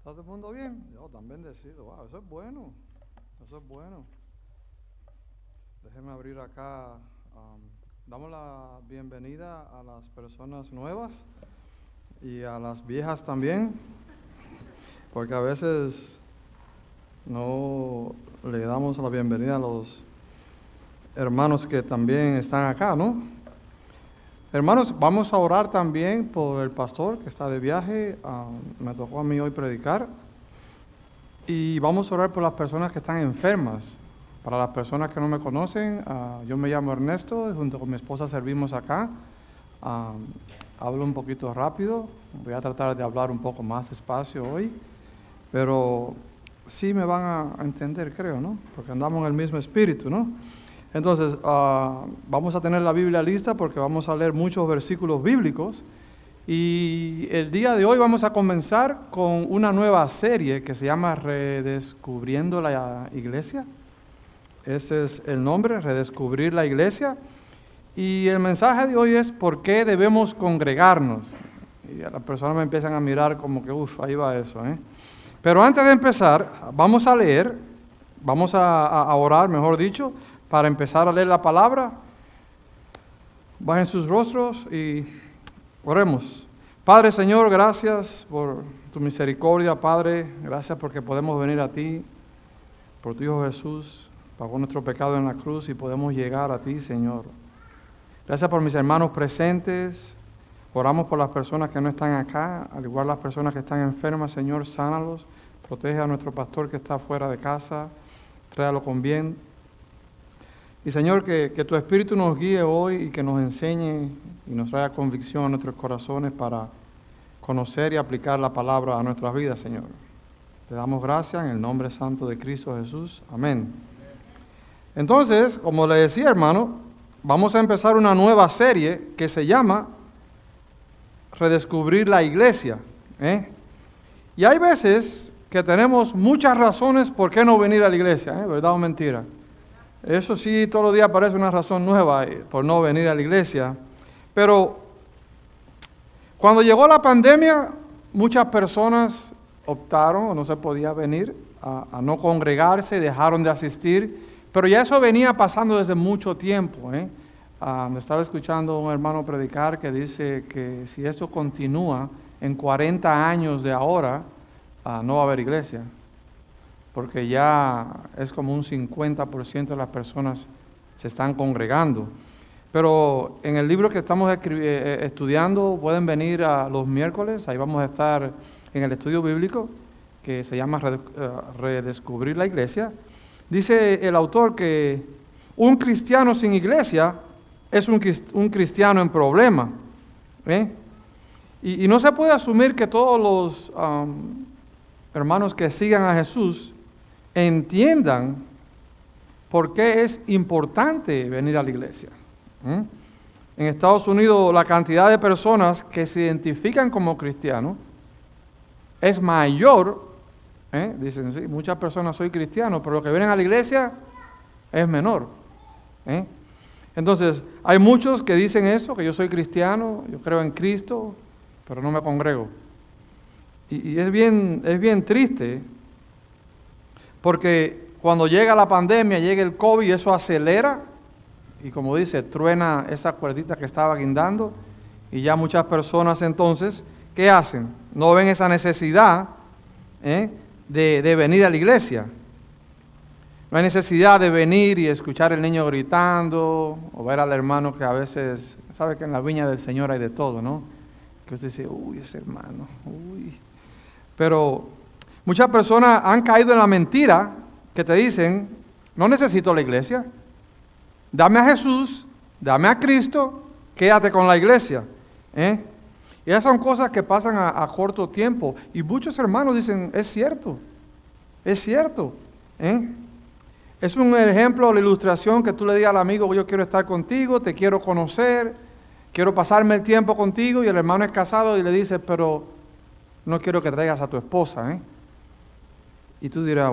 ¿Está todo el mundo bien? Yo tan bendecido. Wow, eso es bueno. Eso es bueno. Déjenme abrir acá. Damos la bienvenida a las personas nuevas y a las viejas también, porque a veces no le damos la bienvenida a los hermanos que también están acá, ¿no? Hermanos, vamos a orar también por el pastor que está de viaje. Me tocó a mí hoy predicar. Y vamos a orar por las personas que están enfermas. Para las personas que no me conocen, yo me llamo Ernesto y junto con mi esposa servimos acá. Hablo un poquito rápido. Voy a tratar de hablar un poco más despacio hoy. Pero sí me van a entender, creo, ¿no? Porque andamos en el mismo espíritu, ¿no? Entonces, vamos a tener la Biblia lista porque vamos a leer muchos versículos bíblicos. Y el día de hoy vamos a comenzar con una nueva serie que se llama Redescubriendo la Iglesia. Ese es el nombre, Redescubrir la Iglesia. Y el mensaje de hoy es ¿por qué debemos congregarnos? Y las personas me empiezan a mirar como que, ahí va eso, ¿eh? Pero antes de empezar, vamos a leer, vamos a orar, mejor dicho, para empezar a leer la palabra. Bajen sus rostros y oremos. Padre, Señor, gracias por tu misericordia, Padre. Gracias porque podemos venir a ti, por tu Hijo Jesús. Pagó nuestro pecado en la cruz y podemos llegar a ti, Señor. Gracias por mis hermanos presentes. Oramos por las personas que no están acá, al igual las personas que están enfermas, Señor, sánalos. Protege a nuestro pastor que está fuera de casa. Tráelo con bien. Y Señor, que tu Espíritu nos guíe hoy y que nos enseñe y nos traiga convicción a nuestros corazones para conocer y aplicar la palabra a nuestras vidas, Señor. Te damos gracias en el nombre santo de Cristo Jesús. Amén. Entonces, como le decía, hermano, vamos a empezar una nueva serie que se llama Redescubrir la Iglesia. Y hay veces que tenemos muchas razones por qué no venir a la iglesia, ¿verdad o mentira? Eso sí, todos los días aparece una razón nueva por no venir a la iglesia. Pero cuando llegó la pandemia, muchas personas optaron o no se podía venir a no congregarse, dejaron de asistir. Pero ya eso venía pasando desde mucho tiempo. Me estaba escuchando un hermano predicar que dice que si esto continúa en 40 años de ahora, no va a haber iglesia. Porque ya es como un 50% de las personas se están congregando. Pero en el libro que estamos estudiando, pueden venir a los miércoles, ahí vamos a estar en el estudio bíblico, que se llama Redescubrir la Iglesia. Dice el autor que un cristiano sin iglesia es un cristiano en problema. Y no se puede asumir que todos los hermanos que sigan a Jesús entiendan por qué es importante venir a la iglesia. En Estados Unidos la cantidad de personas que se identifican como cristianos es mayor, dicen, sí, muchas personas soy cristiano, pero los que vienen a la iglesia es menor. Entonces, hay muchos que dicen eso, que yo soy cristiano, yo creo en Cristo, pero no me congrego. Y es bien triste, porque cuando llega la pandemia, llega el COVID, eso acelera, y como dice, truena esa cuerdita que estaba guindando, y ya muchas personas entonces, ¿qué hacen? No ven esa necesidad de venir a la iglesia. No hay necesidad de venir y escuchar al niño gritando, o ver al hermano que a veces, sabe que en la viña del Señor hay de todo, ¿no? Que usted dice, ese hermano, Pero muchas personas han caído en la mentira que te dicen, no necesito la iglesia, dame a Jesús, dame a Cristo, quédate con la iglesia. Y esas son cosas que pasan a corto tiempo. Y muchos hermanos dicen, es cierto. Es un ejemplo, la ilustración que tú le digas al amigo, yo quiero estar contigo, te quiero conocer, quiero pasarme el tiempo contigo, y el hermano es casado y le dice, pero no quiero que traigas a tu esposa, Y tú dirás,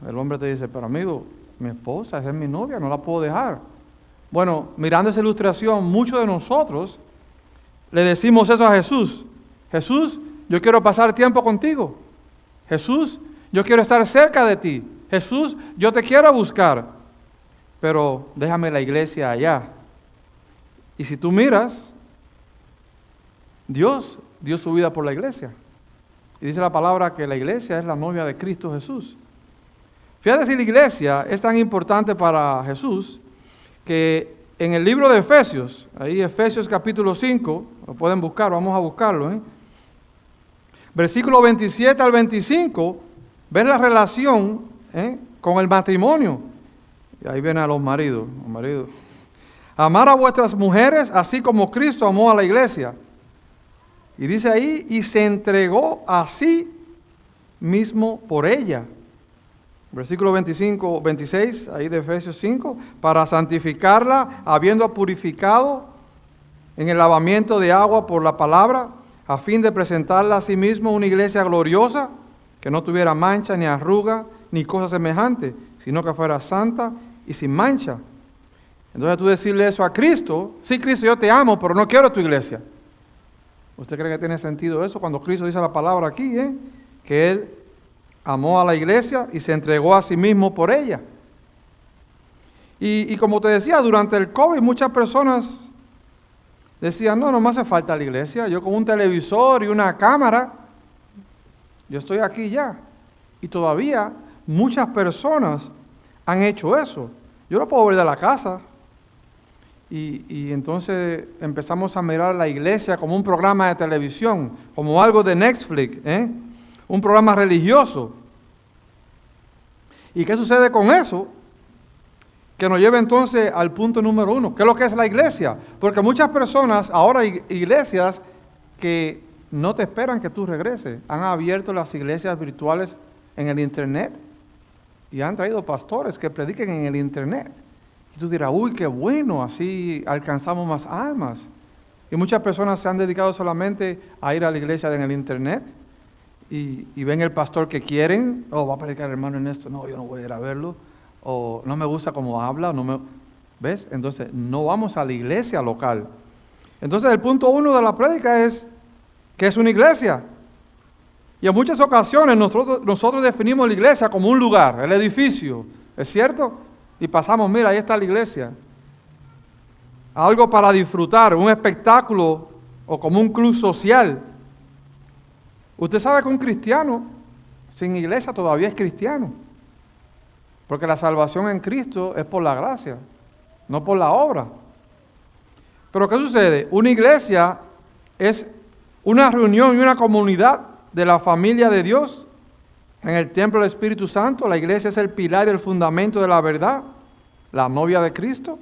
el hombre te dice, pero amigo, mi esposa, esa es mi novia, no la puedo dejar. Bueno, mirando esa ilustración, muchos de nosotros le decimos eso a Jesús. Jesús, yo quiero pasar tiempo contigo. Jesús, yo quiero estar cerca de ti. Jesús, yo te quiero buscar, pero déjame la iglesia allá. Y si tú miras, Dios dio su vida por la iglesia. Y dice la palabra que la iglesia es la novia de Cristo Jesús. Fíjate si la iglesia es tan importante para Jesús que en el libro de Efesios, ahí Efesios capítulo 5, lo pueden buscar, vamos a buscarlo, versículo 27 al 25, ves la relación con el matrimonio. Y ahí vienen a los maridos. Amar a vuestras mujeres así como Cristo amó a la iglesia. Y dice ahí, y se entregó a sí mismo por ella. Versículo 25, 26, ahí de Efesios 5, para santificarla, habiendo purificado en el lavamiento de agua por la palabra, a fin de presentarla a sí mismo una iglesia gloriosa, que no tuviera mancha, ni arruga, ni cosa semejante, sino que fuera santa y sin mancha. Entonces tú decirle eso a Cristo, sí, Cristo, yo te amo, pero no quiero tu iglesia. ¿Usted cree que tiene sentido eso cuando Cristo dice la palabra aquí, que Él amó a la iglesia y se entregó a sí mismo por ella? Y como te decía, durante el COVID muchas personas decían, no me hace falta la iglesia, yo con un televisor y una cámara, yo estoy aquí ya. Y todavía muchas personas han hecho eso. Yo lo puedo ver de la casa. Y entonces empezamos a mirar la iglesia como un programa de televisión, como algo de Netflix, un programa religioso. ¿Y qué sucede con eso? Que nos lleva entonces al punto número 1. ¿Qué es lo que es la iglesia? Porque muchas personas, ahora hay iglesias que no te esperan que tú regreses. Han abierto las iglesias virtuales en el internet y han traído pastores que prediquen en el internet. Y tú dirás, uy, qué bueno, así alcanzamos más almas. Y muchas personas se han dedicado solamente a ir a la iglesia en el internet y ven el pastor que quieren. Va a predicar el hermano Ernesto, no, yo no voy a ir a verlo. O no me gusta cómo habla, ¿ves? Entonces no vamos a la iglesia local. Entonces el punto 1 de la prédica es, ¿qué es una iglesia? Y en muchas ocasiones nosotros definimos la iglesia como un lugar, el edificio, ¿es cierto? Y pasamos, mira, ahí está la iglesia. Algo para disfrutar, un espectáculo o como un club social. Usted sabe que un cristiano sin iglesia todavía es cristiano. Porque la salvación en Cristo es por la gracia, no por la obra. Pero ¿qué sucede? Una iglesia es una reunión y una comunidad de la familia de Dios en el templo del Espíritu Santo. La iglesia es el pilar y el fundamento de la verdad, la novia de Cristo,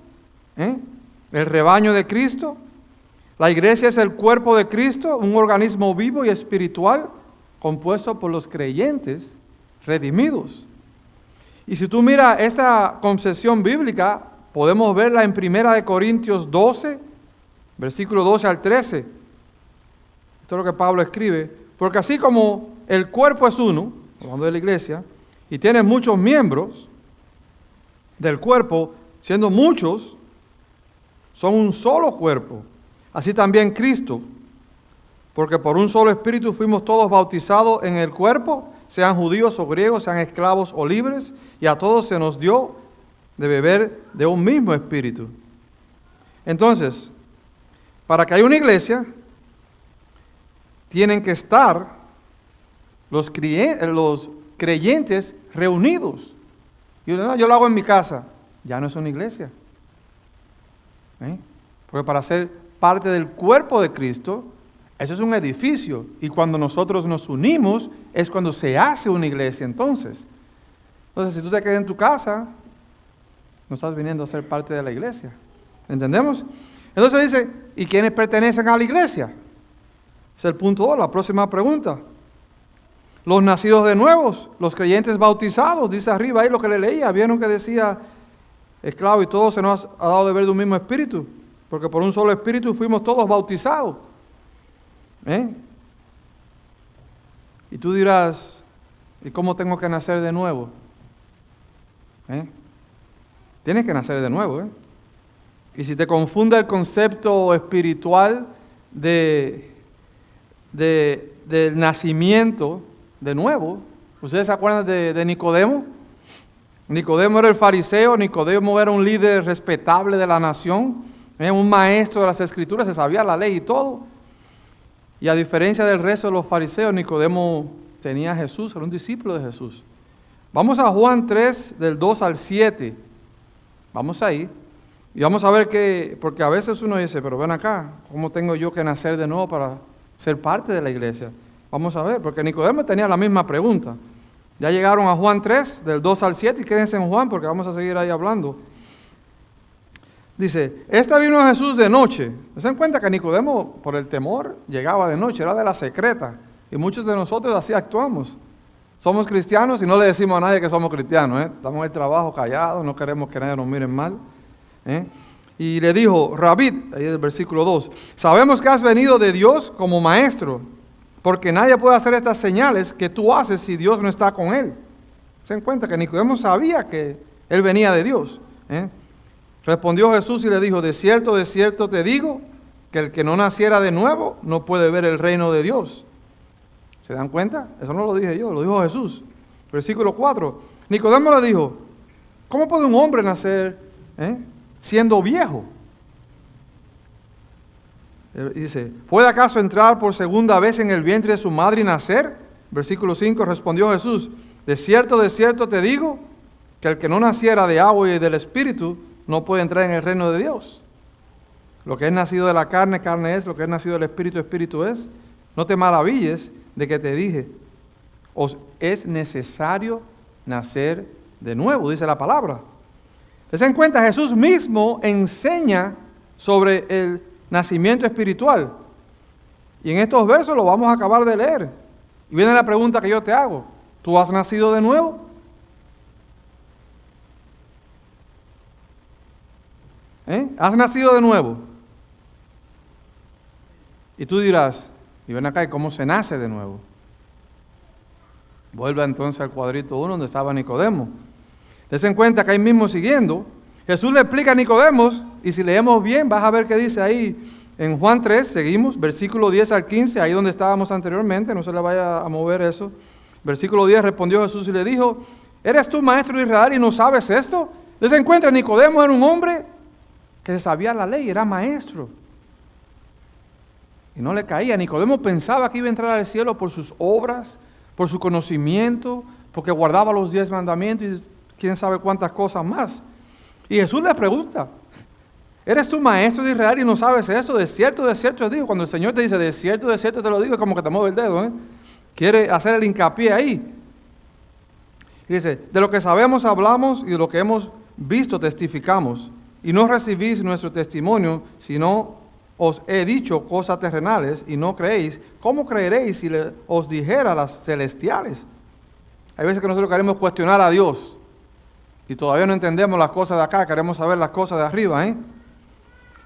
el rebaño de Cristo. La iglesia es el cuerpo de Cristo, un organismo vivo y espiritual compuesto por los creyentes redimidos. Y si tú miras esta concepción bíblica, podemos verla en 1 Corintios 12, versículo 12 al 13. Esto es lo que Pablo escribe. Porque así como el cuerpo es uno, hablando de la iglesia, y tiene muchos miembros del cuerpo, siendo muchos, son un solo cuerpo. Así también Cristo, porque por un solo espíritu fuimos todos bautizados en el cuerpo, sean judíos o griegos, sean esclavos o libres, y a todos se nos dio de beber de un mismo espíritu. Entonces, para que haya una iglesia, tienen que estar los creyentes reunidos. Yo lo hago en mi casa. Ya no es una iglesia. Porque para ser parte del cuerpo de Cristo, eso es un edificio. Y cuando nosotros nos unimos, es cuando se hace una iglesia entonces. Entonces, si tú te quedas en tu casa, no estás viniendo a ser parte de la iglesia. ¿Entendemos? Entonces dice, ¿y quiénes pertenecen a la iglesia? Es el punto 2, la próxima pregunta. Los nacidos de nuevos, los creyentes bautizados, dice arriba ahí lo que le leía. ¿Vieron que decía, esclavo y todo se nos ha dado de beber de un mismo espíritu? Porque por un solo espíritu fuimos todos bautizados. Y tú dirás, ¿y cómo tengo que nacer de nuevo? Tienes que nacer de nuevo. Y si te confunde el concepto espiritual del nacimiento de nuevo, ¿Ustedes se acuerdan de Nicodemo? Nicodemo era el fariseo, Nicodemo era un líder respetable de la nación, un maestro de las Escrituras, se sabía la ley y todo. Y a diferencia del resto de los fariseos, Nicodemo tenía a Jesús, era un discípulo de Jesús. Vamos a Juan 3, del 2 al 7. Vamos ahí. Y vamos a ver que, porque a veces uno dice, pero ven acá, ¿cómo tengo yo que nacer de nuevo para ser parte de la iglesia? Vamos a ver, porque Nicodemo tenía la misma pregunta. Ya llegaron a Juan 3, del 2 al 7, y quédense en Juan, porque vamos a seguir ahí hablando. Dice, vino Jesús de noche. ¿Se dan cuenta que Nicodemo, por el temor, llegaba de noche, era de la secreta? Y muchos de nosotros así actuamos. Somos cristianos y no le decimos a nadie que somos cristianos, Estamos en el trabajo callados, no queremos que nadie nos mire mal, Y le dijo, Rabí, ahí es el versículo 2, sabemos que has venido de Dios como maestro, porque nadie puede hacer estas señales que tú haces si Dios no está con él. Se dan cuenta que Nicodemo sabía que él venía de Dios, Respondió Jesús y le dijo, de cierto te digo, que el que no naciera de nuevo no puede ver el reino de Dios. ¿Se dan cuenta? Eso no lo dije yo, lo dijo Jesús. Versículo 4. Nicodemo le dijo, ¿cómo puede un hombre nacer siendo viejo? Dice, ¿puede acaso entrar por segunda vez en el vientre de su madre y nacer? Versículo 5, respondió Jesús, de cierto te digo, que el que no naciera de agua y del Espíritu no puede entrar en el reino de Dios. Lo que es nacido de la carne, carne es, lo que es nacido del Espíritu, Espíritu es. No te maravilles de que te dije, os es necesario nacer de nuevo, dice la palabra. ¿Se dan cuenta? Jesús mismo enseña sobre el nacimiento espiritual. Y en estos versos lo vamos a acabar de leer. Y viene la pregunta que yo te hago. ¿Tú has nacido de nuevo? ¿Has nacido de nuevo? Y tú dirás, y ven acá, ¿y cómo se nace de nuevo? Vuelve entonces al cuadrito 1 donde estaba Nicodemo. Desen cuenta que ahí mismo siguiendo, Jesús le explica a Nicodemo, y si leemos bien, vas a ver qué dice ahí en Juan 3, seguimos, versículo 10 al 15, ahí donde estábamos anteriormente, no se le vaya a mover eso. Versículo 10, respondió Jesús y le dijo, ¿eres tú maestro de Israel y no sabes esto? Desen cuenta, Nicodemo era un hombre que se sabía la ley, era maestro. Y no le caía. Nicodemo pensaba que iba a entrar al cielo por sus obras, por su conocimiento, porque guardaba los 10 mandamientos y quién sabe cuántas cosas más. Y Jesús le pregunta, ¿eres tú maestro de Israel y no sabes eso? De cierto te digo. Cuando el Señor te dice, de cierto te lo digo, es como que te mueve el dedo, Quiere hacer el hincapié ahí. Y dice, de lo que sabemos hablamos y de lo que hemos visto testificamos. Y no recibís nuestro testimonio, sino os he dicho cosas terrenales y no creéis. ¿Cómo creeréis si os dijera las celestiales? Hay veces que nosotros queremos cuestionar a Dios y todavía no entendemos las cosas de acá, queremos saber las cosas de arriba.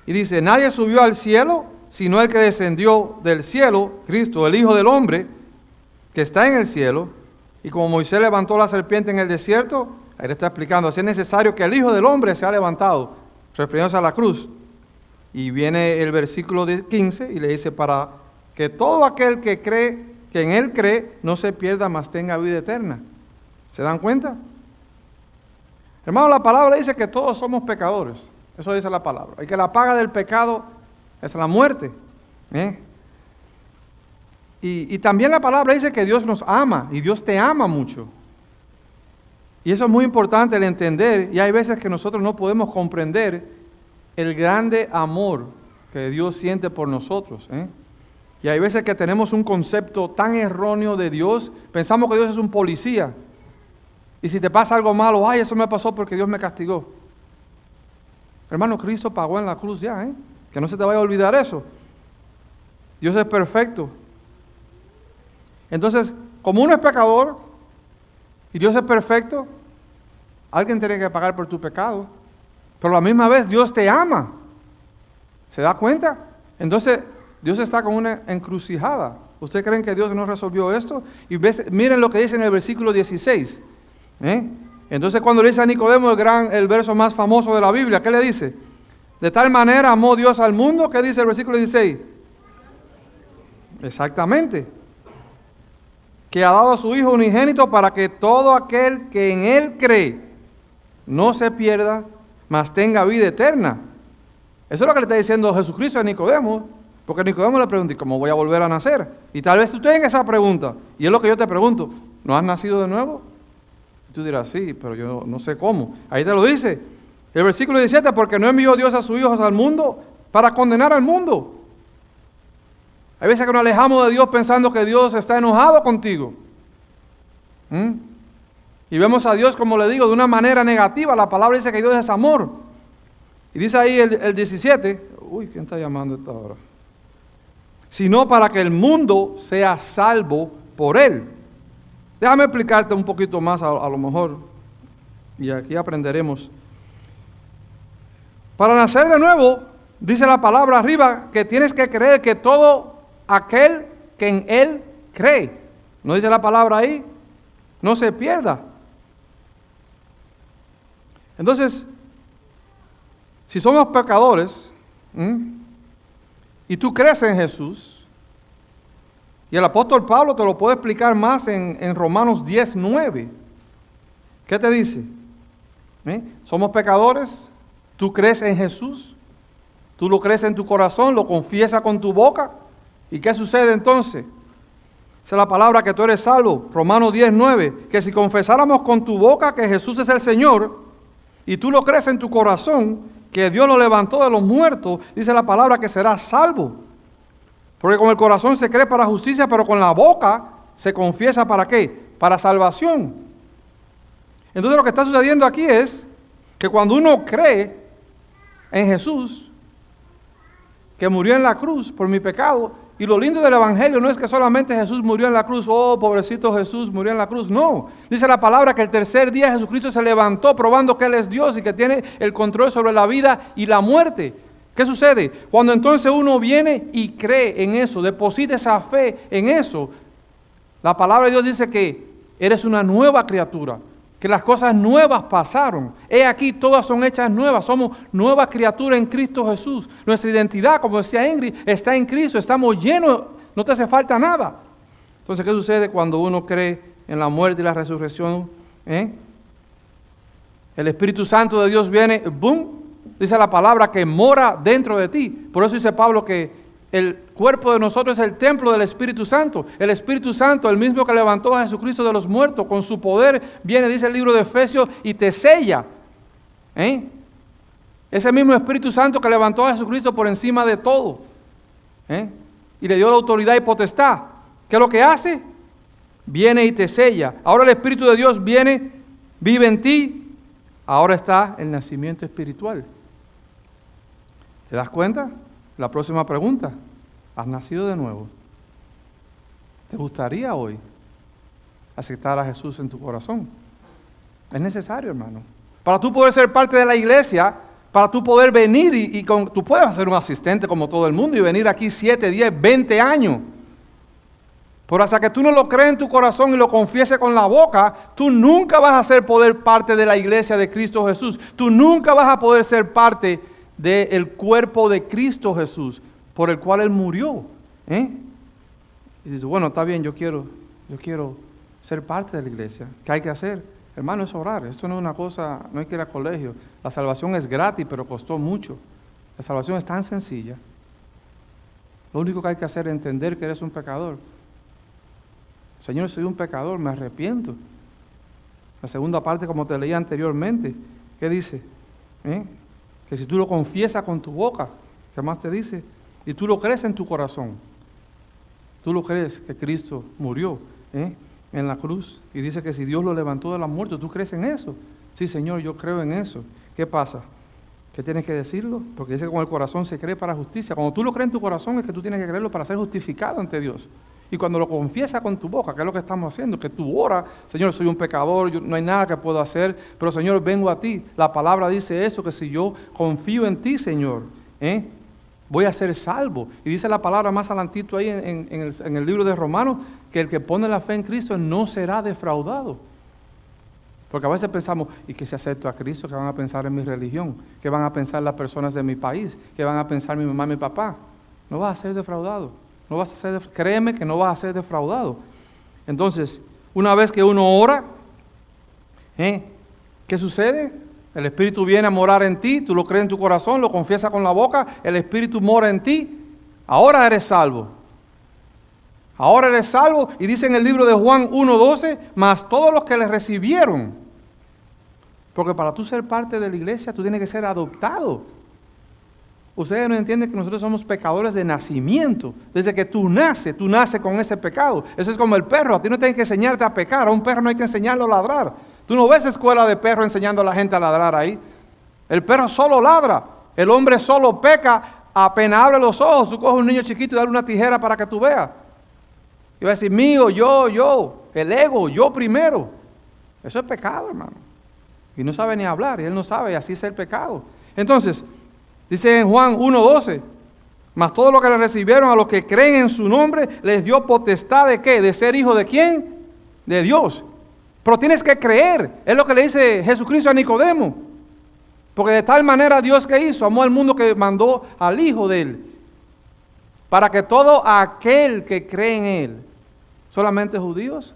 Y dice, nadie subió al cielo, sino el que descendió del cielo, Cristo, el Hijo del Hombre, que está en el cielo. Y como Moisés levantó la serpiente en el desierto, ahí le está explicando, así es necesario que el Hijo del Hombre sea levantado, refiriéndose a la cruz. Y viene el versículo 15 y le dice, para que todo aquel que cree, que en Él cree, no se pierda, mas tenga vida eterna. ¿Se dan cuenta? Hermano, la palabra dice que todos somos pecadores. Eso dice la palabra. Y que la paga del pecado es la muerte. Y también la palabra dice que Dios nos ama y Dios te ama mucho. Y eso es muy importante el entender, y hay veces que nosotros no podemos comprender el grande amor que Dios siente por nosotros. Y hay veces que tenemos un concepto tan erróneo de Dios, pensamos que Dios es un policía. Y si te pasa algo malo, ay, eso me pasó porque Dios me castigó. Hermano, Cristo pagó en la cruz ya, que no se te vaya a olvidar eso. Dios es perfecto. Entonces, como uno es pecador y Dios es perfecto, alguien tiene que pagar por tu pecado. Pero a la misma vez Dios te ama. ¿Se da cuenta? Entonces, Dios está con una encrucijada. ¿Ustedes creen que Dios no resolvió esto? Y miren lo que dice en el versículo 16. Entonces, cuando le dice a Nicodemo el verso más famoso de la Biblia, ¿qué le dice? De tal manera amó Dios al mundo, ¿qué dice el versículo 16? Exactamente. que ha dado a su Hijo unigénito para que todo aquel que en Él cree no se pierda, mas tenga vida eterna. Eso es lo que le está diciendo Jesucristo a Nicodemo, porque Nicodemo le pregunta, ¿y cómo voy a volver a nacer? Y tal vez usted tenga esa pregunta, y es lo que yo te pregunto, ¿no has nacido de nuevo? Y tú dirás, sí, pero yo no sé cómo. Ahí te lo dice, el versículo 17, porque no envió Dios a sus hijos al mundo para condenar al mundo. Hay veces que nos alejamos de Dios pensando que Dios está enojado contigo. Y vemos a Dios, como le digo, de una manera negativa. La palabra dice que Dios es amor. Y dice ahí el 17, uy, ¿quién está llamando a esta hora? Sino para que el mundo sea salvo por Él. Déjame explicarte un poquito más a lo mejor, y aquí aprenderemos. Para nacer de nuevo, dice la palabra arriba, que tienes que creer que todo aquel que en Él cree, ¿no dice la palabra ahí? No se pierda. Entonces, si somos pecadores, y tú crees en Jesús, y el apóstol Pablo te lo puede explicar más en Romanos 10:9. ¿Qué te dice? Somos pecadores, tú crees en Jesús, tú lo crees en tu corazón, lo confiesas con tu boca, ¿y qué sucede entonces? Esa es la palabra que tú eres salvo, Romanos 10:9, que si confesáramos con tu boca que Jesús es el Señor, y tú lo crees en tu corazón, que Dios lo levantó de los muertos, dice la palabra que serás salvo. Porque con el corazón se cree para justicia, pero con la boca se confiesa ¿para qué? Para salvación. Entonces lo que está sucediendo aquí es que cuando uno cree en Jesús, que murió en la cruz por mi pecado, y lo lindo del Evangelio no es que solamente Jesús murió en la cruz, oh, pobrecito Jesús murió en la cruz, no. Dice la palabra que el tercer día Jesucristo se levantó probando que Él es Dios y que tiene el control sobre la vida y la muerte. ¿Qué sucede? Cuando entonces uno viene y cree en eso, deposita esa fe en eso, la palabra de Dios dice que eres una nueva criatura, que las cosas nuevas pasaron. He aquí, todas son hechas nuevas, somos nuevas criaturas en Cristo Jesús. Nuestra identidad, como decía Ingrid, está en Cristo, estamos llenos, no te hace falta nada. Entonces, ¿qué sucede cuando uno cree en la muerte y la resurrección? El Espíritu Santo de Dios viene, ¡boom! Dice la palabra que mora dentro de ti. Por eso dice Pablo que el cuerpo de nosotros es el templo del Espíritu Santo. El Espíritu Santo, el mismo que levantó a Jesucristo de los muertos, con su poder viene, dice el libro de Efesios, y te sella. Ese mismo Espíritu Santo que levantó a Jesucristo por encima de todo. Y le dio la autoridad y potestad. ¿Qué es lo que hace? Viene y te sella. Ahora el Espíritu de Dios viene, vive en ti. Ahora está el nacimiento espiritual. ¿Te das cuenta? La próxima pregunta, ¿has nacido de nuevo? ¿Te gustaría hoy aceptar a Jesús en tu corazón? Es necesario, hermano. Para tú poder ser parte de la iglesia, para tú poder venir tú puedes ser un asistente como todo el mundo y venir aquí 7, 10, 20 años. Pero hasta que tú no lo crees en tu corazón y lo confieses con la boca, tú nunca vas a ser poder parte de la iglesia de Cristo Jesús. Tú nunca vas a poder ser parte del cuerpo de Cristo Jesús, por el cual Él murió. Y dices, bueno, está bien, yo quiero ser parte de la iglesia. ¿Qué hay que hacer? Hermano, es orar. Esto no es una cosa, no hay que ir al colegio. La salvación es gratis, pero costó mucho. La salvación es tan sencilla. Lo único que hay que hacer es entender que eres un pecador. Señor, soy un pecador, me arrepiento. La segunda parte, como te leí anteriormente, ¿qué dice? Que si tú lo confiesas con tu boca, ¿qué más te dice? Y tú lo crees en tu corazón. Tú lo crees que Cristo murió en la cruz. Y dice que si Dios lo levantó de la muerte, ¿tú crees en eso? Sí, Señor, yo creo en eso. ¿Qué pasa? ¿Qué tienes que decirlo? Porque dice que con el corazón se cree para justicia. Cuando tú lo crees en tu corazón es que tú tienes que creerlo para ser justificado ante Dios. Y cuando lo confiesas con tu boca, que es lo que estamos haciendo, que tú oras, Señor, soy un pecador, no hay nada que puedo hacer, pero Señor, vengo a ti. La palabra dice eso, que si yo confío en ti, Señor, voy a ser salvo. Y dice la palabra más adelantito ahí en el libro de Romanos, que el que pone la fe en Cristo no será defraudado. Porque a veces pensamos, ¿y qué si acepto a Cristo? ¿Qué van a pensar en mi religión? ¿Qué van a pensar las personas de mi país? ¿Qué van a pensar mi mamá y mi papá? No vas a ser defraudado. No vas a ser créeme que no vas a ser defraudado. Entonces, una vez que uno ora, ¿qué sucede? El Espíritu viene a morar en ti, tú lo crees en tu corazón, lo confiesas con la boca, el Espíritu mora en ti, ahora eres salvo. Ahora eres salvo, y dice en el libro de Juan 1:12, mas todos los que le recibieron, porque para tú ser parte de la iglesia, tú tienes que ser adoptado. Ustedes no entienden que nosotros somos pecadores de nacimiento. Desde que tú naces con ese pecado. Eso es como el perro, a ti no tienes que enseñarte a pecar, a un perro no hay que enseñarlo a ladrar. Tú no ves escuela de perro enseñando a la gente a ladrar ahí. El perro solo ladra, el hombre solo peca, apenas abre los ojos, tú coges un niño chiquito y dale una tijera para que tú veas. Y va a decir, mío, yo, el ego, yo primero. Eso es pecado, hermano. Y no sabe ni hablar, y él no sabe, y así es el pecado. Entonces, dice en Juan 1:12, mas todos los que le recibieron, a los que creen en su nombre, les dio potestad de ¿qué? ¿De ser hijo de quién? De Dios. Pero tienes que creer, es lo que le dice Jesucristo a Nicodemo. Porque de tal manera Dios que hizo, amó al mundo que mandó al Hijo de Él. Para que todo aquel que cree en Él, solamente judíos,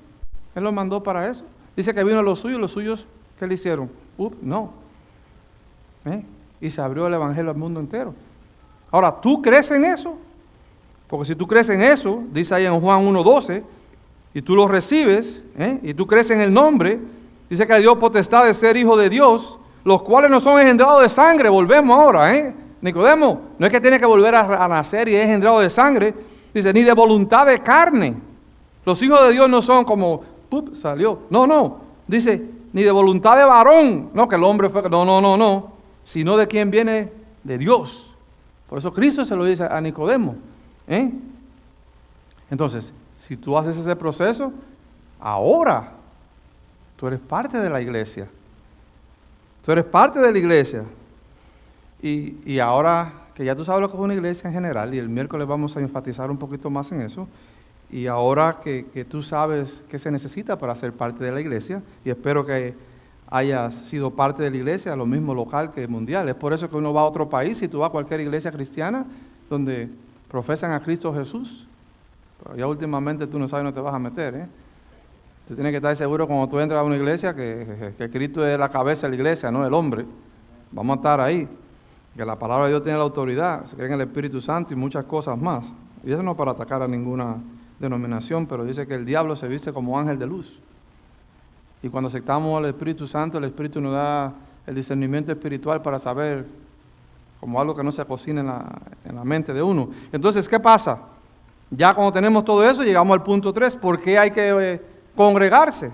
Él los mandó para eso. Dice que vino a los suyos, ¿qué le hicieron? No. Y se abrió el evangelio al mundo entero. Ahora, ¿tú crees en eso? Porque si tú crees en eso, dice ahí en Juan 1:12, y tú lo recibes, y tú crees en el nombre, dice que le dio potestad de ser hijo de Dios, los cuales no son engendrados de sangre. Volvemos ahora, Nicodemo, no es que tiene que volver a nacer y es engendrado de sangre, dice, ni de voluntad de carne. Los hijos de Dios no son como, salió. No, dice, ni de voluntad de varón, no, que el hombre fue, no, sino de quien viene de Dios. Por eso Cristo se lo dice a Nicodemo. Entonces, si tú haces ese proceso, ahora tú eres parte de la iglesia. Tú eres parte de la iglesia. Y ahora que ya tú sabes lo que es una iglesia en general, y el miércoles vamos a enfatizar un poquito más en eso, y ahora que tú sabes qué se necesita para ser parte de la iglesia, y espero que hayas sido parte de la iglesia, lo mismo local que mundial. Es por eso que uno va a otro país, si tú vas a cualquier iglesia cristiana donde profesan a Cristo Jesús, pero ya últimamente tú no sabes dónde te vas a meter. Tú tienes que estar seguro cuando tú entras a una iglesia que Cristo es la cabeza de la iglesia, no el hombre. Vamos a estar ahí, que la palabra de Dios tiene la autoridad, se cree en el Espíritu Santo y muchas cosas más. Y eso no es para atacar a ninguna denominación, pero dice que el diablo se viste como ángel de luz. Y cuando aceptamos al Espíritu Santo, el Espíritu nos da el discernimiento espiritual para saber como algo que no se cocina en la mente de uno. Entonces, ¿qué pasa? Ya cuando tenemos todo eso, llegamos al punto 3, ¿por qué hay que congregarse?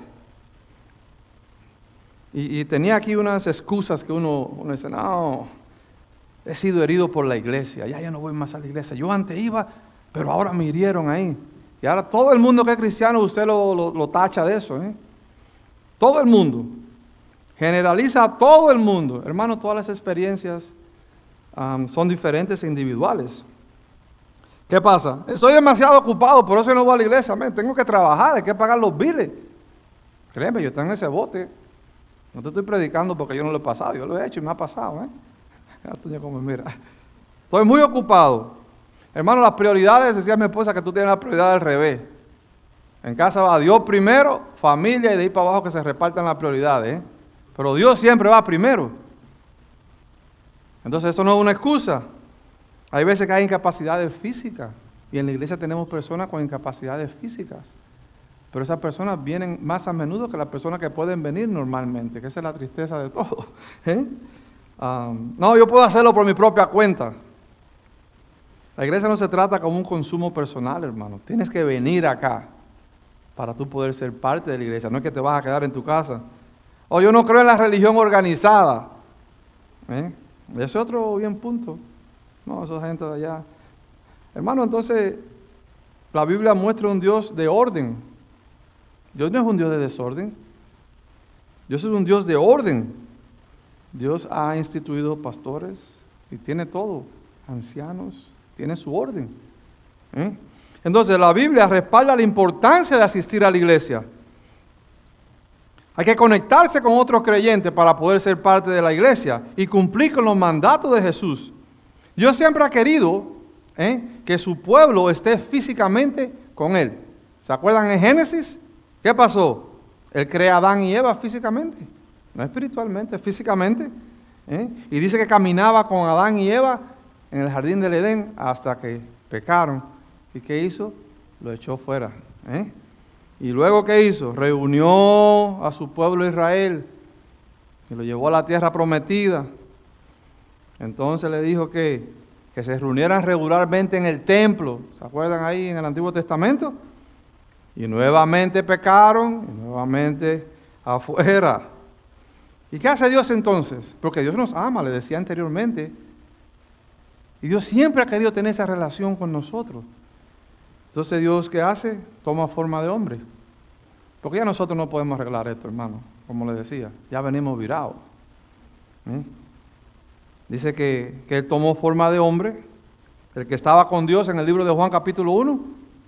Y tenía aquí unas excusas que uno dice, no, he sido herido por la iglesia, ya no voy más a la iglesia. Yo antes iba, pero ahora me hirieron ahí. Y ahora todo el mundo que es cristiano, usted lo tacha de eso, Todo el mundo. Generaliza a todo el mundo. Hermano, todas las experiencias son diferentes e individuales. ¿Qué pasa? Estoy demasiado ocupado, por eso no voy a la iglesia. Tengo que trabajar, hay que pagar los biles. Créeme, yo estoy en ese bote. No te estoy predicando porque yo no lo he pasado. Yo lo he hecho y me ha pasado. Mira. Estoy muy ocupado. Hermano, las prioridades, decía mi esposa que tú tienes la prioridad al revés. En casa va Dios primero, familia, y de ahí para abajo que se repartan las prioridades. Pero Dios siempre va primero. Entonces eso no es una excusa. Hay veces que hay incapacidades físicas. Y en la iglesia tenemos personas con incapacidades físicas. Pero esas personas vienen más a menudo que las personas que pueden venir normalmente, que esa es la tristeza de todo. No, yo puedo hacerlo por mi propia cuenta. La iglesia no se trata como un consumo personal, hermano. Tienes que venir acá para tú poder ser parte de la iglesia. No es que te vas a quedar en tu casa. O yo no creo en la religión organizada. Ese es otro bien punto. No, esa gente de allá. Hermano, entonces, la Biblia muestra un Dios de orden. Dios no es un Dios de desorden. Dios es un Dios de orden. Dios ha instituido pastores y tiene todo. Ancianos, tiene su orden. Entonces, la Biblia respalda la importancia de asistir a la iglesia. Hay que conectarse con otros creyentes para poder ser parte de la iglesia y cumplir con los mandatos de Jesús. Dios siempre ha querido que su pueblo esté físicamente con Él. ¿Se acuerdan en Génesis? ¿Qué pasó? Él crea a Adán y Eva físicamente, no espiritualmente, físicamente. Y dice que caminaba con Adán y Eva en el jardín del Edén hasta que pecaron. ¿Y qué hizo? Lo echó fuera. Y luego, ¿qué hizo? Reunió a su pueblo Israel y lo llevó a la tierra prometida. Entonces le dijo que se reunieran regularmente en el templo. ¿Se acuerdan ahí en el Antiguo Testamento? Y nuevamente pecaron, y nuevamente afuera. ¿Y qué hace Dios entonces? Porque Dios nos ama, le decía anteriormente. Y Dios siempre ha querido tener esa relación con nosotros. Entonces Dios, ¿qué hace? Toma forma de hombre. Porque ya nosotros no podemos arreglar esto, hermano. Como le decía, ya venimos virados. Dice que Él tomó forma de hombre. El que estaba con Dios en el libro de Juan capítulo 1,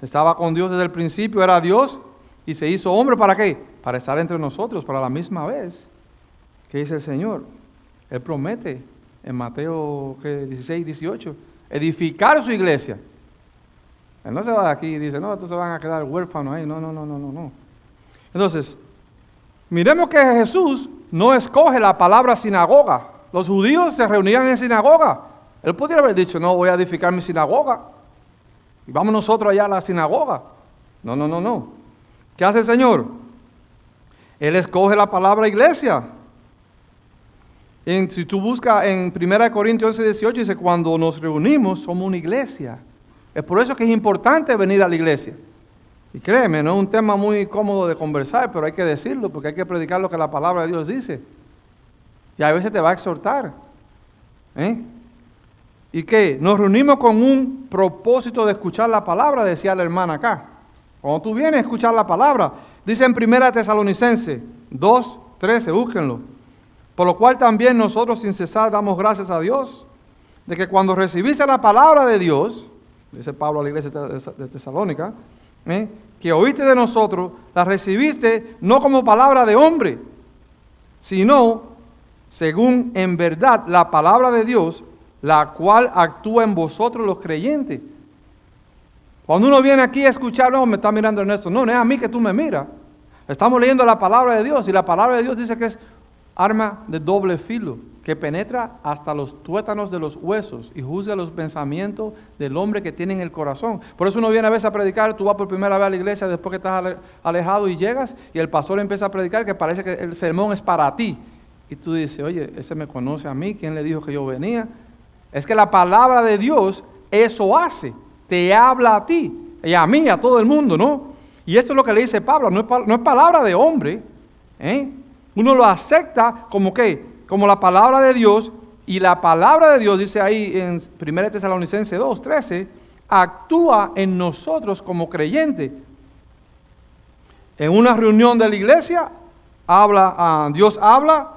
estaba con Dios desde el principio, era Dios, y se hizo hombre, ¿para qué? Para estar entre nosotros, para la misma vez. ¿Qué dice el Señor? Él promete en Mateo 16, 18, edificar su iglesia. Él no se va de aquí y dice, no, estos se van a quedar huérfanos ahí. No. Entonces, miremos que Jesús no escoge la palabra sinagoga. Los judíos se reunían en sinagoga. Él podría haber dicho, no, voy a edificar mi sinagoga. Y vamos nosotros allá a la sinagoga. No. ¿Qué hace el Señor? Él escoge la palabra iglesia. Si tú buscas en 1 Corintios 11, 18, dice, cuando nos reunimos somos una iglesia. Es por eso que es importante venir a la iglesia. Y créeme, no es un tema muy cómodo de conversar, pero hay que decirlo, porque hay que predicar lo que la palabra de Dios dice. Y a veces te va a exhortar. ¿Y qué? Nos reunimos con un propósito de escuchar la palabra, decía la hermana acá. Cuando tú vienes a escuchar la palabra, dice en 1 Tesalonicenses 2, 13, búsquenlo. Por lo cual también nosotros sin cesar damos gracias a Dios, de que cuando recibiste la palabra de Dios, dice Pablo a la iglesia de Tesalónica, que oíste de nosotros, la recibiste no como palabra de hombre, sino según en verdad la palabra de Dios, la cual actúa en vosotros los creyentes. Cuando uno viene aquí a escuchar, no, me está mirando Ernesto, no es a mí que tú me miras. Estamos leyendo la palabra de Dios y la palabra de Dios dice que es arma de doble filo, que penetra hasta los tuétanos de los huesos y juzga los pensamientos del hombre que tiene en el corazón. Por eso uno viene a veces a predicar, tú vas por primera vez a la iglesia después que estás alejado y llegas y el pastor empieza a predicar que parece que el sermón es para ti. Y tú dices, oye, ese me conoce a mí, ¿quién le dijo que yo venía? Es que la palabra de Dios eso hace, te habla a ti y a mí, a todo el mundo, ¿no? Y esto es lo que le dice Pablo, no es palabra de hombre, Uno lo acepta como ¿qué? Como la palabra de Dios, y la palabra de Dios, dice ahí en 1 Tesalonicenses 2, 13, actúa en nosotros como creyentes. En una reunión de la iglesia, Dios habla,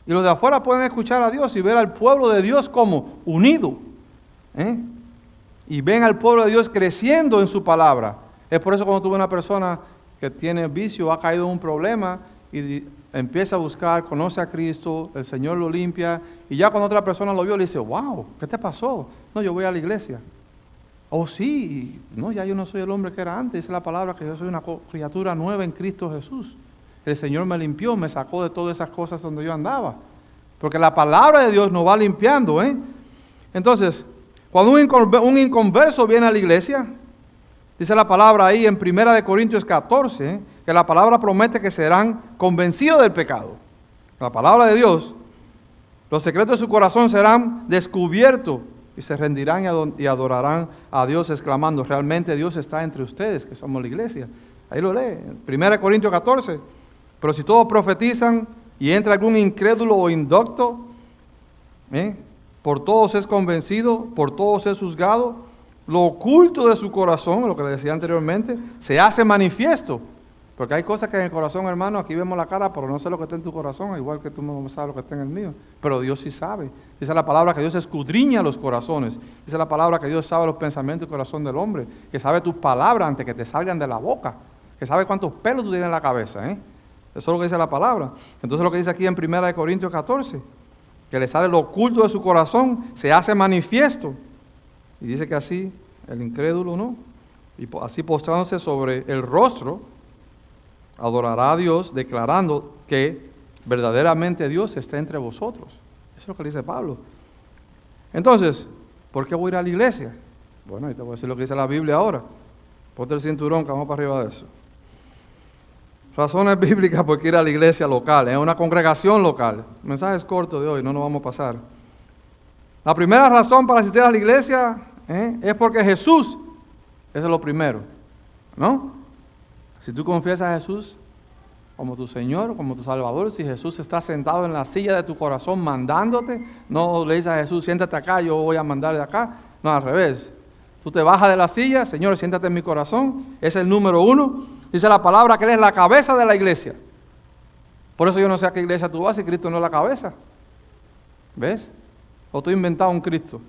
y los de afuera pueden escuchar a Dios y ver al pueblo de Dios como unido. Y ven al pueblo de Dios creciendo en su palabra. Es por eso cuando tú ves una persona que tiene vicio, ha caído en un problema, y empieza a buscar, conoce a Cristo, el Señor lo limpia, y ya cuando otra persona lo vio, le dice, wow, ¿qué te pasó? No, yo voy a la iglesia. Oh, sí, no, ya yo no soy el hombre que era antes, dice la palabra que yo soy una criatura nueva en Cristo Jesús. El Señor me limpió, me sacó de todas esas cosas donde yo andaba. Porque la palabra de Dios nos va limpiando, Entonces, cuando un inconverso viene a la iglesia, dice la palabra ahí en 1 Corintios 14, que la palabra promete que serán convencidos del pecado. La palabra de Dios, los secretos de su corazón serán descubiertos y se rendirán y adorarán a Dios exclamando, realmente Dios está entre ustedes, que somos la iglesia. Ahí lo lee, 1 Corintios 14. Pero si todos profetizan y entra algún incrédulo o indocto, por todos es convencido, por todos es juzgado, lo oculto de su corazón, lo que le decía anteriormente, se hace manifiesto. Porque hay cosas que en el corazón, hermano, aquí vemos la cara, pero no sé lo que está en tu corazón, igual que tú no sabes lo que está en el mío. Pero Dios sí sabe. Dice la palabra que Dios escudriña los corazones. Dice la palabra que Dios sabe los pensamientos y corazón del hombre, que sabe tus palabras antes que te salgan de la boca, que sabe cuántos pelos tú tienes en la cabeza. Eso es lo que dice la palabra. Entonces lo que dice aquí en 1 Corintios 14, que le sale lo oculto de su corazón, se hace manifiesto. Y dice que así, el incrédulo, ¿no? Y así postrándose sobre el rostro, Adorará a Dios declarando que verdaderamente Dios está entre vosotros. Eso es lo que dice Pablo. Entonces, ¿por qué voy a ir a la iglesia? Bueno, y te voy a decir lo que dice la Biblia ahora. Ponte el cinturón que vamos para arriba de eso. Razones bíblicas por qué ir a la iglesia local, una congregación local. Mensajes cortos de hoy, no nos vamos a pasar. La primera razón para asistir a la iglesia es porque Jesús es lo primero, ¿no? Si tú confiesas a Jesús como tu Señor, como tu Salvador, si Jesús está sentado en la silla de tu corazón mandándote, no le dices a Jesús, siéntate acá, yo voy a mandar de acá. No, al revés. Tú te bajas de la silla, Señor, siéntate en mi corazón, es el número uno. Dice la palabra que Él es la cabeza de la iglesia. Por eso yo no sé a qué iglesia tú vas si Cristo no es la cabeza. ¿Ves? O tú has inventado un Cristo.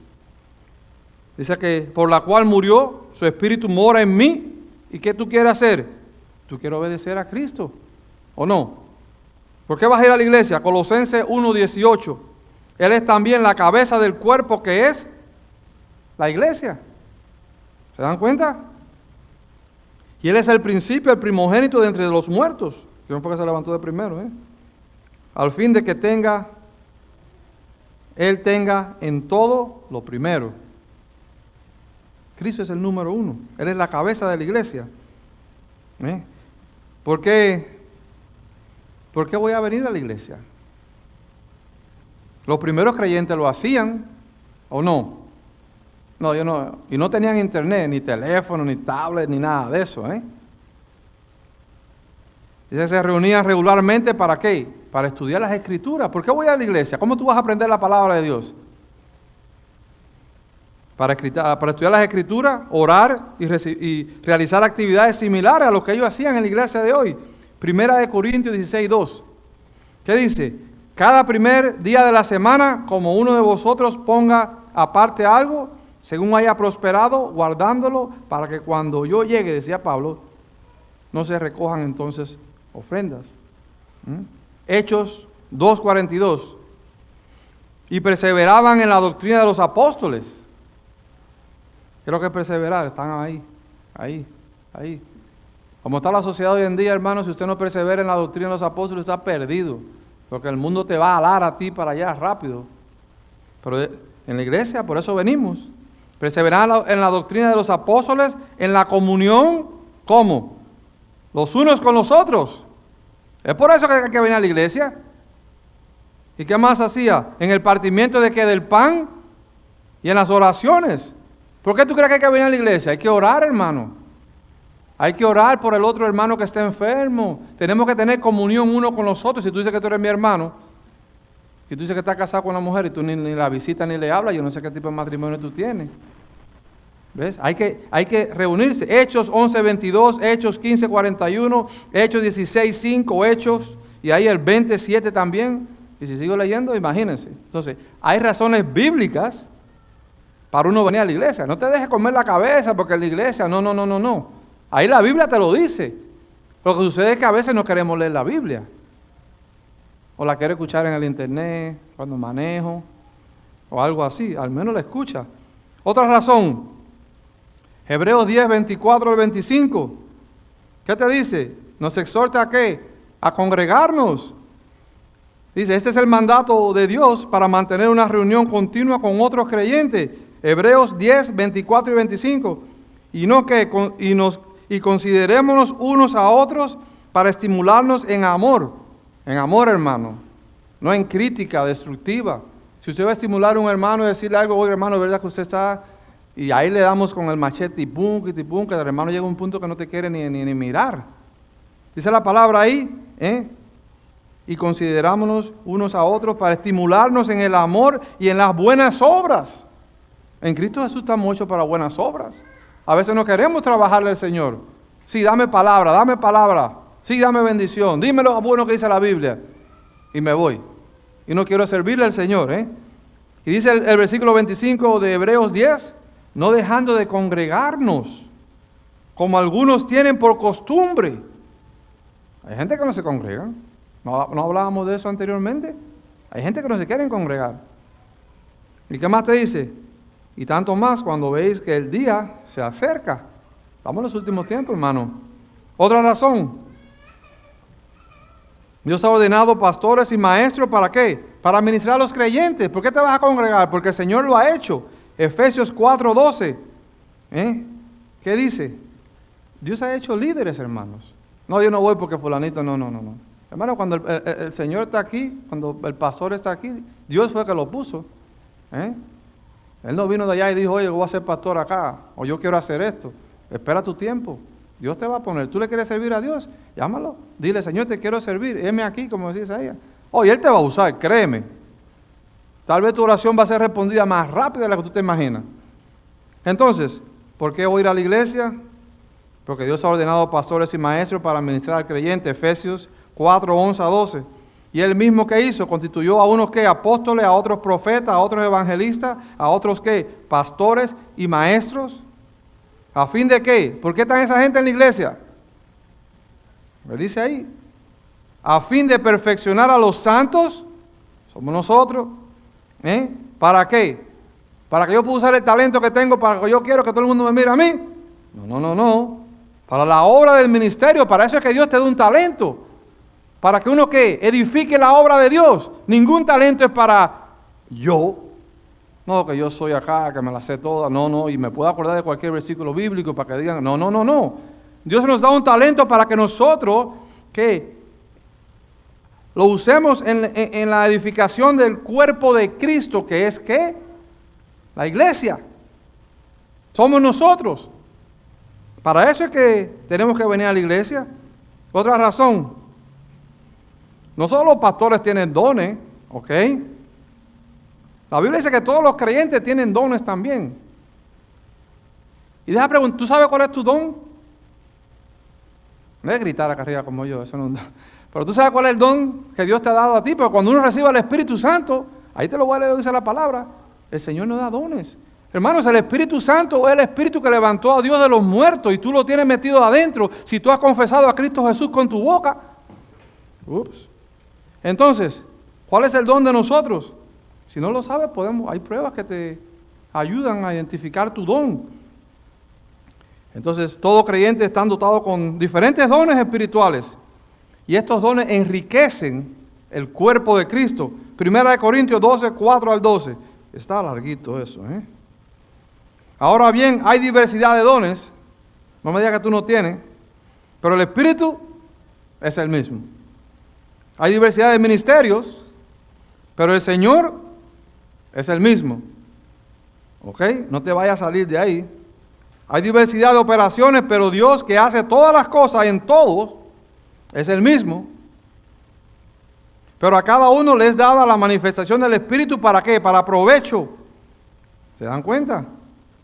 Dice que por la cual murió, su espíritu mora en mí. ¿Y qué tú quieres hacer? ¿Tú quieres obedecer a Cristo o no? ¿Por qué vas a ir a la iglesia? Colosenses 1:18. Él es también la cabeza del cuerpo que es la iglesia. ¿Se dan cuenta? Y Él es el principio, el primogénito de entre los muertos. ¿Quién fue que se levantó de primero? Al fin de que Él tenga en todo lo primero. Cristo es el número uno. Él es la cabeza de la iglesia. ¿Por qué voy a venir a la iglesia? Los primeros creyentes lo hacían, ¿o no? No, yo no. Y no tenían internet, ni teléfono, ni tablet, ni nada de eso, Dice, se reunían regularmente, ¿para qué? Para estudiar las Escrituras. ¿Por qué voy a la iglesia? ¿Cómo tú vas a aprender la palabra de Dios? Para estudiar las Escrituras, orar y realizar actividades similares a lo que ellos hacían en la iglesia de hoy. Primera de Corintios 16:2. ¿Qué dice? Cada primer día de la semana, como uno de vosotros ponga aparte algo, según haya prosperado, guardándolo, para que cuando yo llegue, decía Pablo, no se recojan entonces ofrendas. Hechos 2:42. Y perseveraban en la doctrina de los apóstoles. ¿Qué es lo que es perseverar? Están ahí. Como está la sociedad hoy en día, hermano, si usted no persevera en la doctrina de los apóstoles, está perdido. Porque el mundo te va a alar a ti para allá rápido. Pero en la iglesia, por eso venimos. Perseverar en la doctrina de los apóstoles, en la comunión, ¿cómo? Los unos con los otros. Es por eso que hay que venir a la iglesia. ¿Y qué más hacía? En el partimiento del pan y en las oraciones. ¿Por qué tú crees que hay que venir a la iglesia? Hay que orar, hermano. Hay que orar por el otro hermano que está enfermo. Tenemos que tener comunión uno con los otros. Si tú dices que tú eres mi hermano, si tú dices que estás casado con una mujer y tú ni la visitas ni le hablas, yo no sé qué tipo de matrimonio tú tienes. ¿Ves? Hay que reunirse. Hechos 11:22, Hechos 15:41, Hechos 16:5, Hechos, y ahí el 27 también. Y si sigo leyendo, imagínense. Entonces, hay razones bíblicas para uno venir a la iglesia. No te dejes comer la cabeza porque en la iglesia, no. Ahí la Biblia te lo dice. Lo que sucede es que a veces no queremos leer la Biblia. O la quiero escuchar en el internet, cuando manejo, o algo así. Al menos la escucha. Otra razón, Hebreos 10:24 al 25. ¿Qué te dice? Nos exhorta ¿a qué? A congregarnos. Dice, este es el mandato de Dios para mantener una reunión continua con otros creyentes. Hebreos 10:24 y 25. Y considerémonos unos a otros para estimularnos en amor. En amor, hermano. No en crítica destructiva. Si usted va a estimular a un hermano y decirle algo, oye hermano, ¿verdad que usted está? Y ahí le damos con el machete y pum, que el hermano llega a un punto que no te quiere ni mirar. Dice la palabra ahí, y considerámonos unos a otros para estimularnos en el amor y en las buenas obras. En Cristo Jesús estamos hechos para buenas obras. A veces no queremos trabajarle al Señor. Sí, dame palabra. Sí, dame bendición. Dime lo bueno que dice la Biblia. Y me voy. Y no quiero servirle al Señor. Y dice el versículo 25 de Hebreos 10, no dejando de congregarnos, como algunos tienen por costumbre. Hay gente que no se congrega. ¿No hablábamos de eso anteriormente? Hay gente que no se quiere congregar. ¿Y qué más te dice? Y tanto más cuando veis que el día se acerca. Estamos en los últimos tiempos, hermano. Otra razón. Dios ha ordenado pastores y maestros, ¿para qué? Para ministrar a los creyentes. ¿Por qué te vas a congregar? Porque el Señor lo ha hecho. Efesios 4:12. ¿Qué dice? Dios ha hecho líderes, hermanos. No, yo no voy porque fulanito, no. Hermano, cuando el Señor está aquí, cuando el pastor está aquí, Dios fue el que lo puso. Él no vino de allá y dijo, oye, yo voy a ser pastor acá, o yo quiero hacer esto. Espera tu tiempo. Dios te va a poner. ¿Tú le quieres servir a Dios? Llámalo. Dile, Señor, te quiero servir. Heme aquí, como decía ella. Oye, Él te va a usar, créeme. Tal vez tu oración va a ser respondida más rápida de la que tú te imaginas. Entonces, ¿por qué voy a ir a la iglesia? Porque Dios ha ordenado pastores y maestros para ministrar al creyente. Efesios 4:11-12. Y Él mismo que hizo, constituyó a unos que apóstoles, a otros profetas, a otros evangelistas, a otros que pastores y maestros. ¿A fin de qué? ¿Por qué está esa gente en la iglesia? Me dice ahí. A fin de perfeccionar a los santos, somos nosotros. ¿Para qué? ¿Para que yo pueda usar el talento que tengo, para que yo quiero que todo el mundo me mire a mí? No. Para la obra del ministerio, para eso es que Dios te da un talento. Para que uno ¿qué? Edifique la obra de Dios. Ningún talento es para yo. No, que yo soy acá, que me la sé toda. No, y me puedo acordar de cualquier versículo bíblico para que digan, no. Dios nos da un talento para que nosotros, ¿qué? Lo usemos en la edificación del cuerpo de Cristo, que es, ¿qué? La iglesia. Somos nosotros. Para eso es que tenemos que venir a la iglesia. Otra razón. No solo los pastores tienen dones, ¿ok? La Biblia dice que todos los creyentes tienen dones también. Y deja preguntar, ¿tú sabes cuál es tu don? No es gritar acá arriba como yo, eso no es un don. Pero tú sabes cuál es el don que Dios te ha dado a ti, pero cuando uno reciba el Espíritu Santo, ahí te lo voy a leer, dice la palabra, el Señor nos da dones. Hermanos, el Espíritu Santo es el Espíritu que levantó a Dios de los muertos y tú lo tienes metido adentro si tú has confesado a Cristo Jesús con tu boca. Entonces, ¿cuál es el don de nosotros? Si no lo sabes, hay pruebas que te ayudan a identificar tu don. Entonces, todo creyente está dotado con diferentes dones espirituales. Y estos dones enriquecen el cuerpo de Cristo. 1 Corintios 12, 4-12. Está larguito eso, Ahora bien, hay diversidad de dones. No me digas que tú no tienes. Pero el Espíritu es el mismo. Hay diversidad de ministerios. Pero el Señor es el mismo. ¿Ok? No te vayas a salir de ahí. Hay diversidad de operaciones, pero Dios que hace todas las cosas en todos es el mismo. Pero a cada uno le es dada la manifestación del Espíritu, ¿para qué? Para provecho. ¿Se dan cuenta?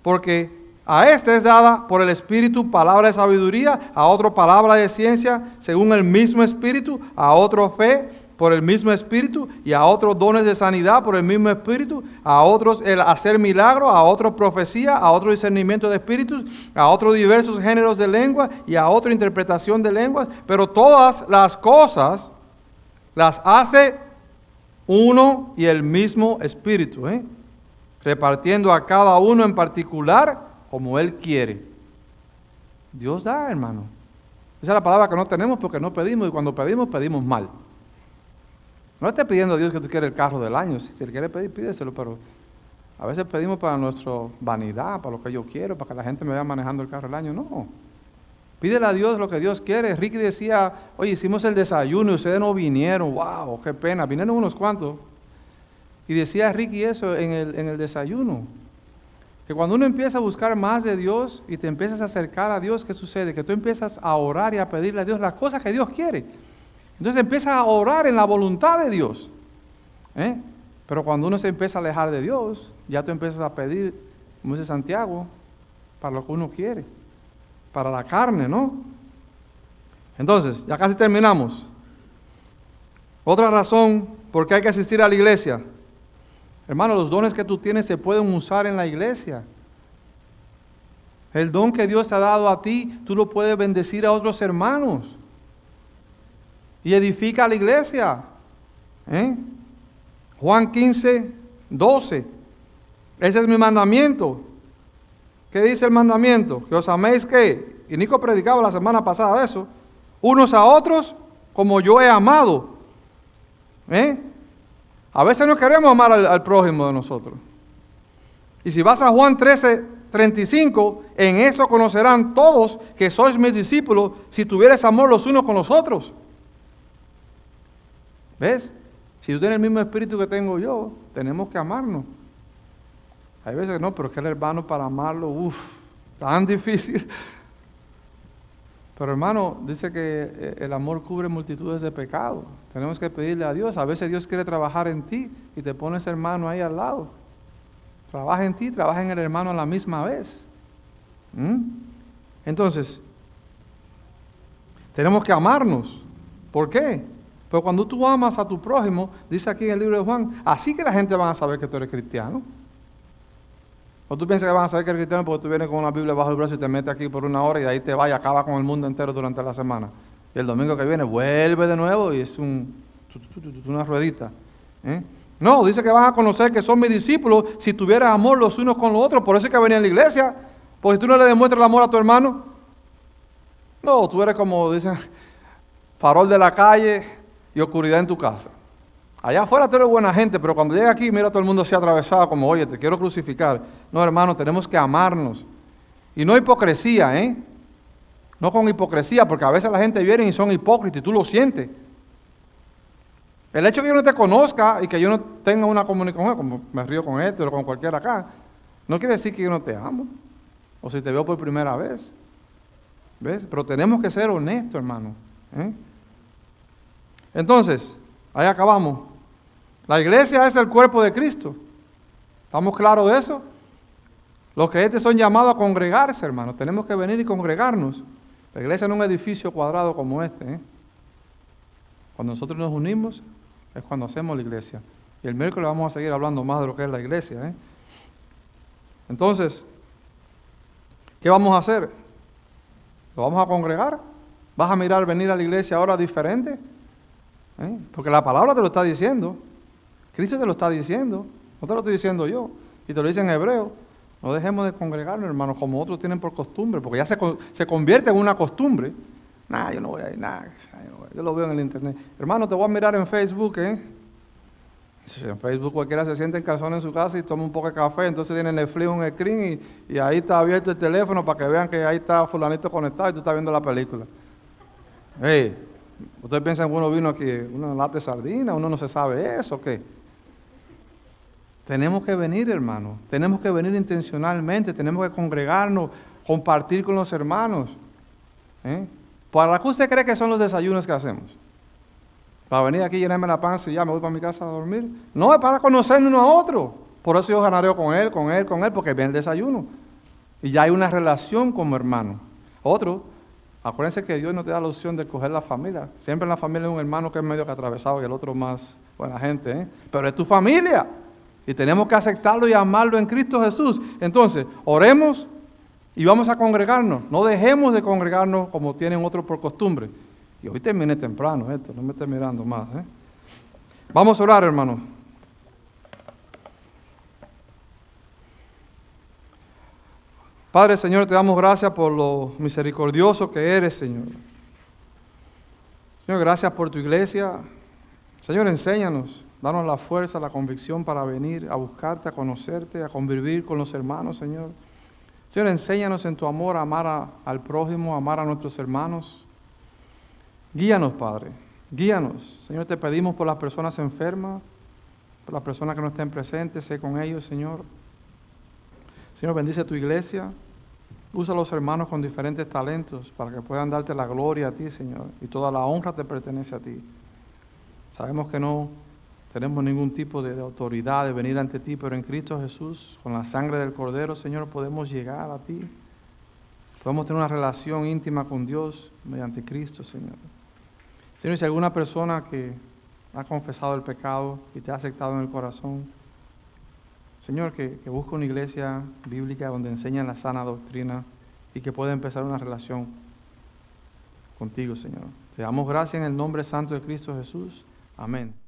Porque a este es dada por el Espíritu palabra de sabiduría, a otro palabra de ciencia según el mismo Espíritu, a otro fe por el mismo Espíritu, y a otros dones de sanidad por el mismo Espíritu, a otros el hacer milagros, a otros profecía, a otro discernimiento de espíritus, a otros diversos géneros de lengua y a otra interpretación de lenguas, pero todas las cosas las hace uno y el mismo Espíritu, repartiendo a cada uno en particular como Él quiere. Dios da, hermano. Esa es la palabra que no tenemos porque no pedimos, y cuando pedimos, pedimos mal. No estés pidiendo a Dios que tú quieres el carro del año. Si le quieres pedir, pídeselo, pero a veces pedimos para nuestra vanidad, para lo que yo quiero, para que la gente me vaya manejando el carro del año. No. Pídele a Dios lo que Dios quiere. Ricky decía, oye, hicimos el desayuno y ustedes no vinieron. Wow, qué pena. Vinieron unos cuantos. Y decía Ricky eso en el desayuno. Que cuando uno empieza a buscar más de Dios y te empiezas a acercar a Dios, ¿qué sucede? Que tú empiezas a orar y a pedirle a Dios las cosas que Dios quiere. Entonces empiezas a orar en la voluntad de Dios. Pero cuando uno se empieza a alejar de Dios, ya tú empiezas a pedir, como dice Santiago, para lo que uno quiere. Para la carne, ¿no? Entonces, ya casi terminamos. Otra razón por qué hay que asistir a la iglesia. Hermano, los dones que tú tienes se pueden usar en la iglesia. El don que Dios te ha dado a ti, tú lo puedes bendecir a otros hermanos. Y edifica la iglesia. Juan 15:12. Ese es mi mandamiento. ¿Qué dice el mandamiento? Que os améis, ¿qué? Y Nico predicaba la semana pasada de eso. Unos a otros como yo he amado. A veces no queremos amar al prójimo de nosotros. Y si vas a Juan 13:35, en eso conocerán todos que sois mis discípulos, si tuvieres amor los unos con los otros. ¿Ves? Si tú tienes el mismo espíritu que tengo yo, tenemos que amarnos. Hay veces que no, pero es que el hermano para amarlo, tan difícil. Pero hermano, dice que el amor cubre multitudes de pecados. Tenemos que pedirle a Dios. A veces Dios quiere trabajar en ti y te pone ese hermano ahí al lado. Trabaja en ti, trabaja en el hermano a la misma vez. Entonces, tenemos que amarnos. ¿Por qué? Porque cuando tú amas a tu prójimo, dice aquí en el libro de Juan, así que la gente va a saber que tú eres cristiano. ¿O tú piensas que van a saber que eres cristiano porque tú vienes con una Biblia bajo el brazo y te metes aquí por 1 hora y de ahí te vas y acabas con el mundo entero durante la semana? Y el domingo que viene vuelve de nuevo y es una ruedita. No, dice que van a conocer que son mis discípulos si tuvieras amor los unos con los otros. Por eso es que venía a la iglesia. Porque si tú no le demuestras el amor a tu hermano, no, tú eres como dicen, farol de la calle y oscuridad en tu casa. Allá afuera tú eres buena gente, pero cuando llega aquí, mira a todo el mundo así atravesado, como, oye, te quiero crucificar. No, hermano, tenemos que amarnos. Y no hipocresía, No con hipocresía, porque a veces la gente viene y son hipócritas y tú lo sientes. El hecho de que yo no te conozca y que yo no tenga una comunicación, como me río con esto o con cualquiera acá, no quiere decir que yo no te amo. O si te veo por primera vez. ¿Ves? Pero tenemos que ser honestos, hermano. Entonces, ahí acabamos. La iglesia es el cuerpo de Cristo. ¿Estamos claros de eso? Los creyentes son llamados a congregarse, hermano. Tenemos que venir y congregarnos. La iglesia no es un edificio cuadrado como este. Cuando nosotros nos unimos, es cuando hacemos la iglesia. Y el miércoles vamos a seguir hablando más de lo que es la iglesia. Entonces, ¿qué vamos a hacer? ¿Lo vamos a congregar? ¿Vas a mirar venir a la iglesia ahora diferente? Porque la palabra te lo está diciendo. Cristo te lo está diciendo. No te lo estoy diciendo yo. Y te lo dice en hebreo. No dejemos de congregarnos, hermanos, como otros tienen por costumbre. Porque ya se convierte en una costumbre. Yo no voy a ir, yo lo veo en el internet. Hermano, te voy a mirar en Facebook, En Facebook cualquiera se siente en calzón en su casa y toma un poco de café, entonces tiene Netflix, un screen y ahí está abierto el teléfono para que vean que ahí está fulanito conectado y tú estás viendo la película. ¿Ustedes piensan que uno vino aquí, una lata de sardina, uno no se sabe eso o qué? Tenemos que venir, hermano, tenemos que venir intencionalmente, tenemos que congregarnos, compartir con los hermanos. ¿Para qué usted cree que son los desayunos que hacemos? ¿Para venir aquí, llenarme la panza y ya me voy para mi casa a dormir? No, es para conocernos uno a otro. Por eso yo ganareo con él, porque viene el desayuno. Y ya hay una relación como hermano. Otro, acuérdense que Dios no te da la opción de escoger la familia. Siempre en la familia hay un hermano que es medio que atravesado y el otro más buena gente. Pero es tu familia. Y tenemos que aceptarlo y amarlo en Cristo Jesús. Entonces, oremos y vamos a congregarnos. No dejemos de congregarnos como tienen otros por costumbre. Y hoy terminé temprano esto, no me esté mirando más. Vamos a orar, hermano. Padre, Señor, te damos gracias por lo misericordioso que eres, Señor. Señor, gracias por tu iglesia. Señor, enséñanos, danos la fuerza, la convicción para venir a buscarte, a conocerte, a convivir con los hermanos, Señor. Señor, enséñanos en tu amor a amar al prójimo, a amar a nuestros hermanos. Guíanos, Padre, guíanos. Señor, te pedimos por las personas enfermas, por las personas que no estén presentes, sé con ellos, Señor. Señor, bendice tu iglesia. Usa a los hermanos con diferentes talentos para que puedan darte la gloria a ti, Señor. Y toda la honra te pertenece a ti. Sabemos que no tenemos ningún tipo de autoridad de venir ante ti, pero en Cristo Jesús, con la sangre del Cordero, Señor, podemos llegar a ti. Podemos tener una relación íntima con Dios mediante Cristo, Señor. Señor, si alguna persona que ha confesado el pecado y te ha aceptado en el corazón, Señor, que busque una iglesia bíblica donde enseñan la sana doctrina y que pueda empezar una relación contigo, Señor. Te damos gracias en el nombre santo de Cristo Jesús. Amén.